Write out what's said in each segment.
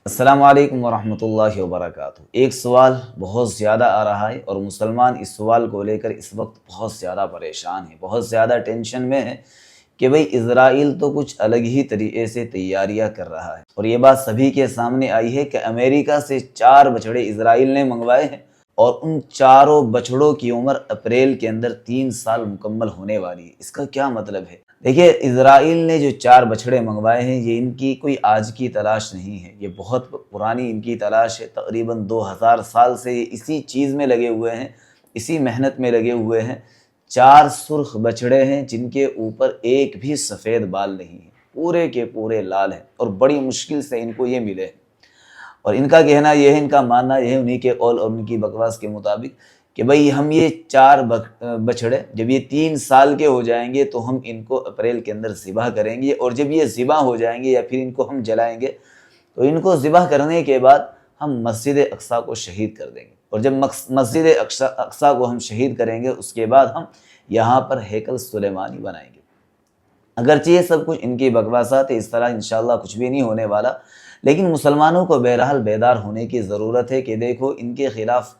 السلام علیکم ورحمۃ اللہ وبرکاتہ۔ ایک سوال بہت زیادہ آ رہا ہے اور مسلمان اس سوال کو لے کر اس وقت بہت زیادہ پریشان ہے، بہت زیادہ ٹینشن میں ہے کہ بھئی اسرائیل تو کچھ الگ ہی طریقے سے تیاریاں کر رہا ہے، اور یہ بات سبھی کے سامنے آئی ہے کہ امریکہ سے 4 بچھڑے اسرائیل نے منگوائے ہیں اور ان چاروں بچڑوں کی عمر اپریل کے اندر 3 سال مکمل ہونے والی ہے۔ اس کا کیا مطلب ہے؟ دیکھیے، اسرائیل نے جو 4 بچھڑے منگوائے ہیں یہ ان کی کوئی آج کی تلاش نہیں ہے، یہ بہت پرانی ان کی تلاش ہے۔ تقریباً 2000 سال سے یہ اسی چیز میں لگے ہوئے ہیں، اسی محنت میں لگے ہوئے ہیں۔ 4 سرخ بچھڑے ہیں جن کے اوپر ایک بھی سفید بال نہیں ہے، پورے کے پورے لال ہیں، اور بڑی مشکل سے ان کو یہ ملے ہیں۔ اور ان کا کہنا یہ ہے، ان کا ماننا یہ ہے، انہی کے قول اور ان کی بکواس کے مطابق، کہ بھئی ہم یہ 4 بچھڑے جب یہ 3 سال کے ہو جائیں گے تو ہم ان کو اپریل کے اندر ذبح کریں گے، اور جب یہ ذبح ہو جائیں گے یا پھر ان کو ہم جلائیں گے تو ان کو ذبح کرنے کے بعد ہم مسجد اقصیٰ کو شہید کر دیں گے، اور جب مسجد اقصیٰ کو ہم شہید کریں گے اس کے بعد ہم یہاں پر ہیکل سلیمانی بنائیں گے۔ اگرچہ یہ سب کچھ ان کی بکواسات ہے، اس طرح انشاءاللہ کچھ بھی نہیں ہونے والا، لیکن مسلمانوں کو بہرحال بیدار ہونے کی ضرورت ہے کہ دیکھو ان کے خلاف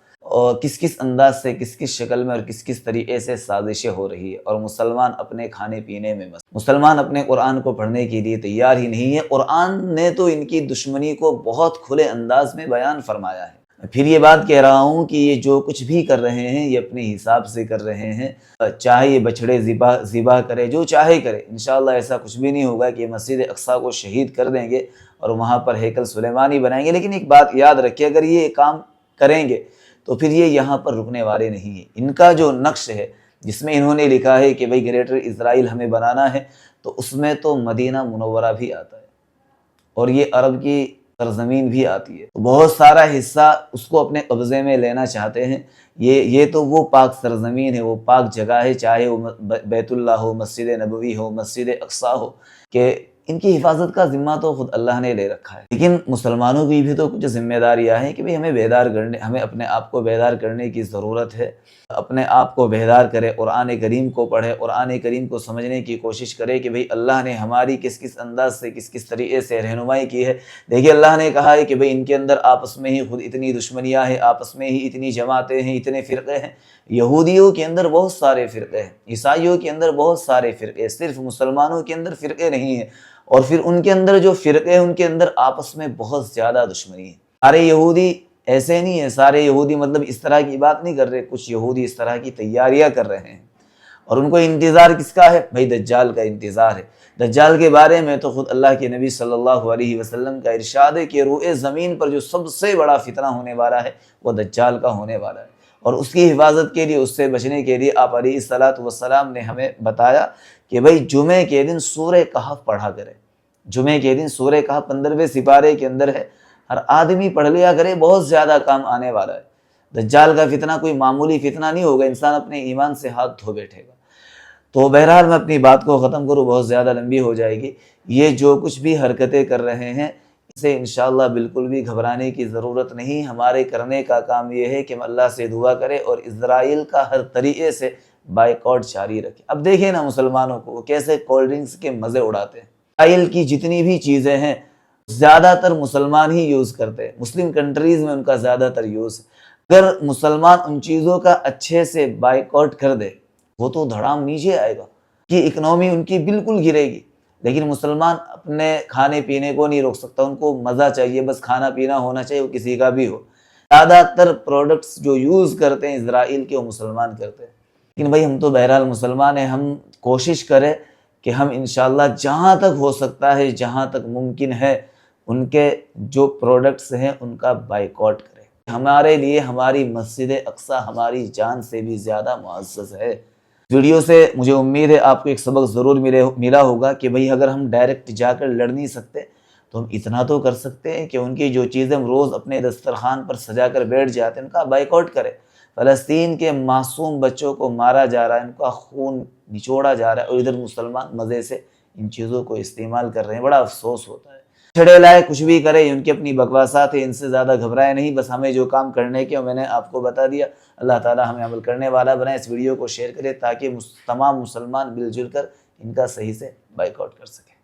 کس کس انداز سے، کس کس شکل میں اور کس کس طریقے سے سازشیں ہو رہی ہے، اور مسلمان اپنے کھانے پینے میں مست، مسلمان اپنے قرآن کو پڑھنے کے لیے تیار ہی نہیں ہے۔ قرآن نے تو ان کی دشمنی کو بہت کھلے انداز میں بیان فرمایا ہے۔ پھر یہ بات کہہ رہا ہوں کہ یہ جو کچھ بھی کر رہے ہیں یہ اپنے حساب سے کر رہے ہیں، چاہے یہ بچھڑے ذبح کرے، جو چاہے کرے، انشاءاللہ ایسا کچھ بھی نہیں ہوگا کہ یہ مسجد اقصیٰ کو شہید کر دیں گے اور وہاں پر ہیکل سلیمانی بنائیں گے۔ لیکن ایک بات یاد رکھیے، اگر یہ کام کریں گے تو پھر یہ یہاں پر رکنے والے نہیں ہیں۔ ان کا جو نقش ہے جس میں انہوں نے لکھا ہے کہ بھئی گریٹر اسرائیل ہمیں بنانا ہے، تو اس میں تو مدینہ منورہ بھی آتا ہے اور یہ عرب کی سرزمین بھی آتی ہے، تو بہت سارا حصہ اس کو اپنے قبضے میں لینا چاہتے ہیں۔ یہ تو وہ پاک سرزمین ہے، وہ پاک جگہ ہے، چاہے وہ بیت اللہ ہو، مسجد نبوی ہو، مسجد اقصیٰ ہو، کہ ان کی حفاظت کا ذمہ تو خود اللہ نے لے رکھا ہے۔ لیکن مسلمانوں کی بھی تو کچھ ذمہ داریاں ہیں کہ بھئی ہمیں اپنے آپ کو بیدار کرنے کی ضرورت ہے، اپنے آپ کو بیدار کرے، قرآن کریم کو پڑھے، قرآن کریم کو سمجھنے کی کوشش کرے کہ بھئی اللہ نے ہماری کس کس انداز سے، کس کس طریقے سے رہنمائی کی ہے۔ دیکھیے، اللہ نے کہا ہے کہ بھئی ان کے اندر آپس میں ہی خود اتنی دشمنیاں ہیں، آپس میں ہی اتنی جماعتیں ہیں، اتنے فرقے ہیں۔ یہودیوں کے اندر بہت سارے فرقے ہیں، عیسائیوں کے اندر بہت سارے فرقے، صرف مسلمانوں کے اندر فرقے نہیں ہیں، اور پھر ان کے اندر جو فرقے ہیں ان کے اندر آپس میں بہت زیادہ دشمنی ہے۔ سارے یہودی ایسے نہیں ہیں، سارے یہودی مطلب اس طرح کی بات نہیں کر رہے، کچھ یہودی اس طرح کی تیاریاں کر رہے ہیں، اور ان کو انتظار کس کا ہے؟ بھائی دجال کا انتظار ہے۔ دجال کے بارے میں تو خود اللہ کے نبی صلی اللہ علیہ وسلم کا ارشاد ہے کہ روئے زمین پر جو سب سے بڑا فتنہ ہونے والا ہے وہ دجال کا ہونے والا ہے، اور اس کی حفاظت کے لیے، اس سے بچنے کے لیے آپ علیہ الصلوۃ والسلام نے ہمیں بتایا کہ بھائی جمعے کے دن سورہ کہف پڑھا کرے۔ جمعے کے دن سورہ کہف 15ویں سپارے کے اندر ہے، ہر آدمی پڑھ لیا کرے، بہت زیادہ کام آنے والا ہے۔ دجال کا فتنہ کوئی معمولی فتنہ نہیں ہوگا، انسان اپنے ایمان سے ہاتھ دھو بیٹھے گا۔ تو بہرحال میں اپنی بات کو ختم کروں، بہت زیادہ لمبی ہو جائے گی۔ یہ جو کچھ بھی حرکتیں کر رہے ہیں اسے انشاءاللہ بالکل بھی گھبرانے کی ضرورت نہیں۔ ہمارے کرنے کا کام یہ ہے کہ ہم اللہ سے دعا کریں اور اسرائیل کا ہر طریقے سے بائیکاٹ جاری رکھیں۔ اب دیکھیں نا مسلمانوں کو، وہ کیسے کولڈ ڈرنکس کے مزے اڑاتے ہیں۔ اسرائیل کی جتنی بھی چیزیں ہیں زیادہ تر مسلمان ہی یوز کرتے ہیں، مسلم کنٹریز میں ان کا زیادہ تر یوز ہے۔ اگر مسلمان ان چیزوں کا اچھے سے بائیکاٹ کر دے وہ تو دھڑام نیچے آئے گا، کہ اکنومی ان کی بالکل گرے گی۔ لیکن مسلمان اپنے کھانے پینے کو نہیں روک سکتا، ان کو مزہ چاہیے، بس کھانا پینا ہونا چاہیے، وہ کسی کا بھی ہو۔ زیادہ تر پروڈکٹس جو یوز کرتے ہیں اسرائیل کے وہ مسلمان کرتے ہیں۔ لیکن بھائی ہم تو بہرحال مسلمان ہیں، ہم کوشش کریں کہ ہم انشاءاللہ جہاں تک ہو سکتا ہے، جہاں تک ممکن ہے، ان کے جو پروڈکٹس ہیں ان کا بائیکاٹ کریں۔ ہمارے لیے ہماری مسجد اقصیٰ ہماری جان سے بھی زیادہ معزز ہے۔ ویڈیو سے مجھے امید ہے آپ کو ایک سبق ضرور ملا ہوگا کہ بھئی اگر ہم ڈائریکٹ جا کر لڑ نہیں سکتے تو ہم اتنا تو کر سکتے ہیں کہ ان کی جو چیزیں ہم روز اپنے دسترخوان پر سجا کر بیٹھ جاتے ہیں ان کا بائیکاٹ کریں۔ فلسطین کے معصوم بچوں کو مارا جا رہا ہے، ان کا خون نچوڑا جا رہا ہے، اور ادھر مسلمان مزے سے ان چیزوں کو استعمال کر رہے ہیں، بڑا افسوس ہوتا ہے۔ چھڑے لائے کچھ بھی کرے، ان کی اپنی بکواسات ہیں، ان سے زیادہ گھبرائے نہیں، بس ہمیں جو کام کرنے کے میں نے آپ کو بتا دیا۔ اللہ تعالی ہمیں عمل کرنے والا بنائے۔ اس ویڈیو کو شیئر کرے تاکہ تمام مسلمان مل جل کر ان کا صحیح سے بائیکاٹ کر سکیں۔